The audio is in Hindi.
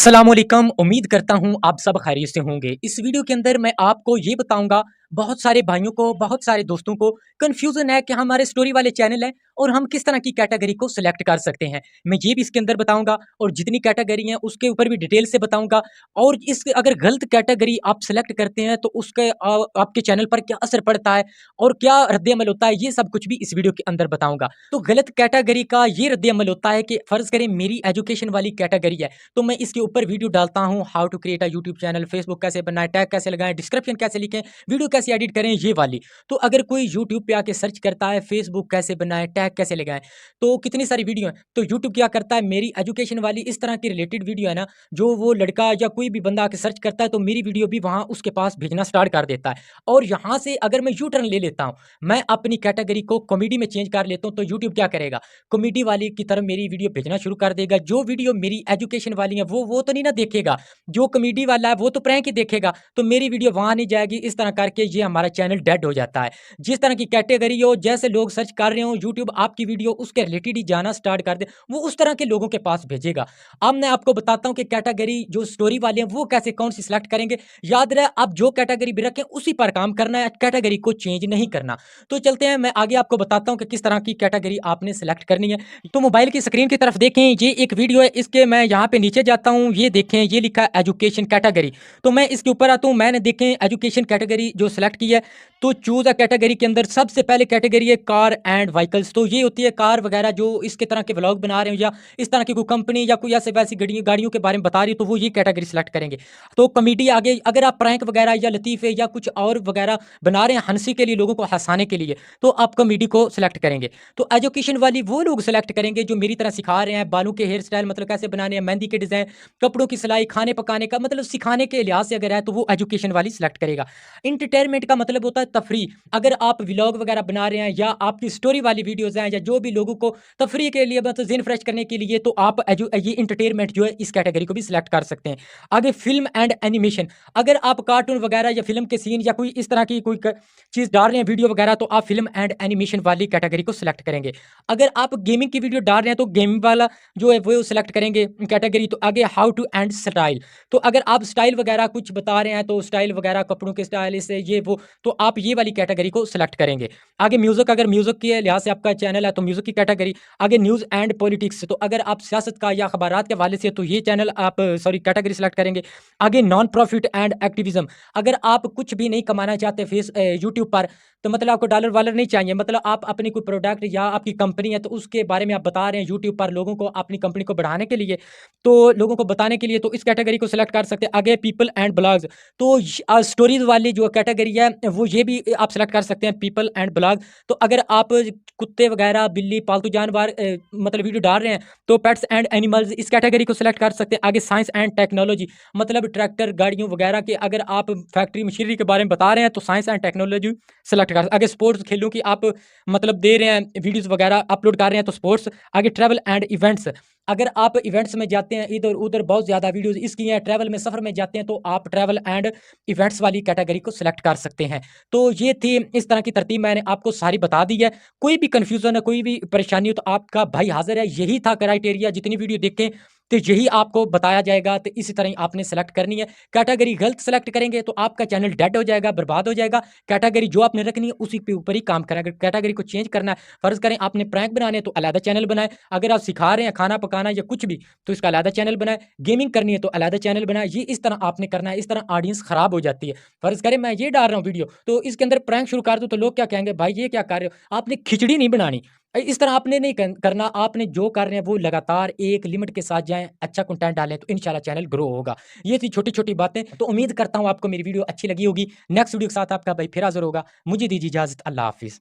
अस्सलामुअलैकुम। उम्मीद करता हूँ आप सब खैरियत से होंगे। इस वीडियो के अंदर मैं आपको ये बताऊंगा, बहुत सारे भाइयों को, बहुत सारे दोस्तों को कन्फ्यूजन है कि हमारे स्टोरी वाले चैनल हैं और हम किस तरह की कैटेगरी को सिलेक्ट कर सकते हैं। मैं ये भी इसके अंदर बताऊंगा और जितनी कैटेगरी है उसके ऊपर भी डिटेल से बताऊंगा। और इस अगर गलत कैटेगरी आप सिलेक्ट करते हैं तो उसके आपके चैनल पर क्या असर पड़ता है और क्या रद्द-ए-अमल होता है, ये सब कुछ भी इस वीडियो के अंदर बताऊंगा। तो गलत कैटेगरी का ये रद्द-ए-अमल होता है कि फर्ज करें मेरी एजुकेशन वाली कैटेगरी है, तो मैं इसके ऊपर वीडियो डालता हूँ, how to create a YouTube channel, Facebook कैसे बनाएं, टैग कैसे लगाएं, डिस्क्रिप्शन कैसे लिखें, वीडियो कैसे एडिट करें, ये वाली। तो अगर कोई यूट्यूब पे आके सर्च करता है फेसबुक कैसे बनाएं, टैग कैसे लगाएं, तो कितनी सारी वीडियो है। तो यूट्यूब क्या करता है, मेरी एजुकेशन वाली इस तरह की रिलेटेड वीडियो है ना, जो वो लड़का या कोई भी बंदा आके सर्च करता है तो मेरी वीडियो भी वहां उसके पास भेजना स्टार्ट कर देता है। और यहाँ से अगर मैं यू टर्न ले लेता हूँ, मैं अपनी कैटेगरी को कॉमेडी में चेंज कर लेता हूँ, तो यूट्यूब क्या करेगा, कॉमेडी वाली की तरफ मेरी वीडियो भेजना शुरू कर देगा। जो वीडियो मेरी एजुकेशन वाली है वो तो नहीं ना देखेगा, जो कॉमेडी वाला है वो तो प्रैंक ही देखेगा, तो मेरी वीडियो वहां नहीं जाएगी। इस तरह करके ये हमारा चैनल डेड हो जाता है। जिस तरह की कैटेगरी हो, जैसे लोग सर्च कर रहे हो, यूट्यूब आपकी वीडियो उसके रिलेटेड ही जाना स्टार्ट कर दे, वो उस तरह के लोगों के पास भेजेगा। अब मैं आपको बताता हूँ कि कैटेगरी जो स्टोरी वाले हैं वो कैसे कौन सी सिलेक्ट करेंगे। याद रहे, आप जो कैटेगरी भी रखें उसी पर काम करना है, कैटेगरी को चेंज नहीं करना। तो चलते हैं, मैं आगे आपको बताता हूँ कि किस तरह की कैटेगरी आपने सेलेक्ट करनी है। तो मोबाइल की स्क्रीन की तरफ देखें, ये एक वीडियो है, इसके मैं यहाँ पे नीचे जाता हूँ, ये देखें, ये लिखा है एजुकेशन कैटेगरी। तो मैं इसके ऊपर आता हूँ, मैंने देखें एजुकेशन कैटेगरी जो सिलेक्ट की है। तो चूज अ कैटेगरी के अंदर सबसे पहले कैटेगरी है कार एंड व्हीकल्स। तो ये होती है कार वगैरह, जो इसके तरह के व्लॉग बना रहे हो या इस तरह की कोई कंपनी या कोई ऐसे वैसी गाड़ियों के बारे में बता रही हो, तो वो ये कैटेगरी सेलेक्ट करेंगे। तो कॉमेडी आगे, अगर आप प्रैंक वगैरह या लतीफ़े या कुछ और वगैरह बना रहे हैं हंसी के लिए, लोगों को हंसाने के लिए, तो आप कॉमेडी को सिलेक्ट करेंगे। तो एजुकेशन वाली वो लोग सेलेक्ट करेंगे जो मेरी तरह सिखा रहे हैं, बालों के हेयर स्टाइल मतलब कैसे बनाने हैं, मेहंदी के डिज़ाइन, कपड़ों की सिलाई, खाने पकाने का मतलब सिखाने के लिहाज से अगर है तो वो एजुकेशन वाली सिलेक्ट करेगा। इंटरटेनमेंट का मतलब होता है तफरी। अगर आप व्लॉग वगैरह बना रहे हैं या आपकी स्टोरी वाली वीडियोज़ हैं या जो भी लोगों को तफरी के लिए मतलब ज़हन फ्रेश करने के लिए, तो आप ये इंटरटेनमेंट जो है इस कैटेगरी को भी सिलेक्ट कर सकते हैं। आगे फिल्म एंड एनिमेशन, अगर आप कार्टून वगैरह या फिल्म के सीन या कोई इस तरह की कोई चीज़ डाल रहे हैं वीडियो वगैरह, तो आप फिल्म एंड एनिमेशन वाली कैटेगरी को सिलेक्ट करेंगे। अगर आप गेमिंग की वीडियो डाल रहे हैं तो गेमिंग वाला जो है वो सिलेक्ट करेंगे कैटेगरी। तो आगे हाउ टू एंड स्टाइल, तो अगर आप स्टाइल वगैरह कुछ बता रहे हैं तो स्टाइल वगैरह कपड़ों के स्टाइल इससे ये वो, तो आप ये वाली कैटेगरी को सिलेक्ट करेंगे। आगे म्यूजिक, अगर म्यूजिक के लिहाज से आपका चैनल है तो म्यूजिक की कैटेगरी। आगे न्यूज़ एंड पॉलिटिक्स, तो अगर आप सियासत का या अखबारात के हवाले से, तो ये चैनल आप सॉरी कैटेगरी सिलेक्ट करेंगे। आगे नॉन प्रॉफिट एंड एक्टिविज्म, अगर आप कुछ भी नहीं कमाना चाहते यूट्यूब पर, तो मतलब आपको डॉलर वालर नहीं चाहिए, मतलब आप अपनी कोई प्रोडक्ट या आपकी कंपनी है तो उसके बारे में आप बता रहे हैं यूट्यूब पर लोगों को, अपनी कंपनी को बढ़ाने के लिए, तो लोगों को बताने के लिए, तो इस कैटेगरी को सिलेक्ट कर सकते हैं। आगे पीपल एंड ब्लॉग्स, तो स्टोरीज वाली जो कैटेगरी है वो ये भी आप सिलेक्ट कर सकते हैं, पीपल एंड ब्लॉग। तो अगर आप कुत्ते वगैरह, बिल्ली, पालतू जानवर मतलब वीडियो डाल रहे हैं, तो पेट्स एंड एनिमल्स, इस कैटेगरी को सिलेक्ट कर सकते हैं। आगे साइंस एंड टेक्नोलॉजी, मतलब ट्रैक्टर, गाड़ियों वगैरह के, अगर आप फैक्ट्री मशीनरी के बारे में बता रहे हैं तो साइंस एंड टेक्नोलॉजी सेलेक्ट कर। आगे स्पोर्ट्स, खेलों की आप मतलब दे रहे हैं वीडियोस वगैरह अपलोड कर रहे हैं तो स्पोर्ट्स। आगे ट्रैवल एंड इवेंट्स, अगर आप इवेंट्स में जाते हैं, इधर उधर बहुत ज़्यादा वीडियोस इसकी हैं, ट्रैवल में, सफ़र में जाते हैं, तो आप ट्रैवल एंड इवेंट्स वाली कैटेगरी को सिलेक्ट कर सकते हैं। तो ये थी, इस तरह की तरतीब मैंने आपको सारी बता दी है। कोई भी कन्फ्यूज़न है, कोई भी परेशानी हो, तो आपका भाई हाज़िर है। यही था क्राइटेरिया, जितनी वीडियो देखें तो यही आपको बताया जाएगा। तो इसी तरह ही आपने सेलेक्ट करनी है। कैटेगरी गलत सेलेक्ट करेंगे तो आपका चैनल डेड हो जाएगा, बर्बाद हो जाएगा। कैटेगरी जो आपने रखनी है उसी के ऊपर ही काम करना है। अगर कैटेगरी को चेंज करना है, फ़र्ज़ करें आपने प्रैंक बनाने हैं तो अलहदा चैनल बनाएं। अगर आप सिखा रहे हैं खाना पकाना या कुछ भी, तो इसका अलहदा चैनल बनाएं। गेमिंग करनी है तो अलहदा चैनल बनाएं। ये इस तरह आपने करना है, इस तरह ऑडियंस ख़राब हो जाती है। फ़र्ज़ करें मैं ये डाल रहा हूँ वीडियो, तो इसके अंदर प्रैंक शुरू कर दूँ, तो लोग क्या कहेंगे, भाई ये क्या कर रहे हो, आपने खिचड़ी नहीं बनानी। इस तरह आपने नहीं करना। आपने जो कर रहे हैं वो लगातार एक लिमिट के साथ जाएँ, अच्छा कंटेंट डालें, तो इंशाल्लाह चैनल ग्रो होगा। ये थी छोटी-छोटी बातें। तो उम्मीद करता हूँ आपको मेरी वीडियो अच्छी लगी होगी। नेक्स्ट वीडियो के साथ आपका भाई फिर हाज़िर होगा। मुझे दीजिए इजाज़त। अल्लाह हाफ़िज़।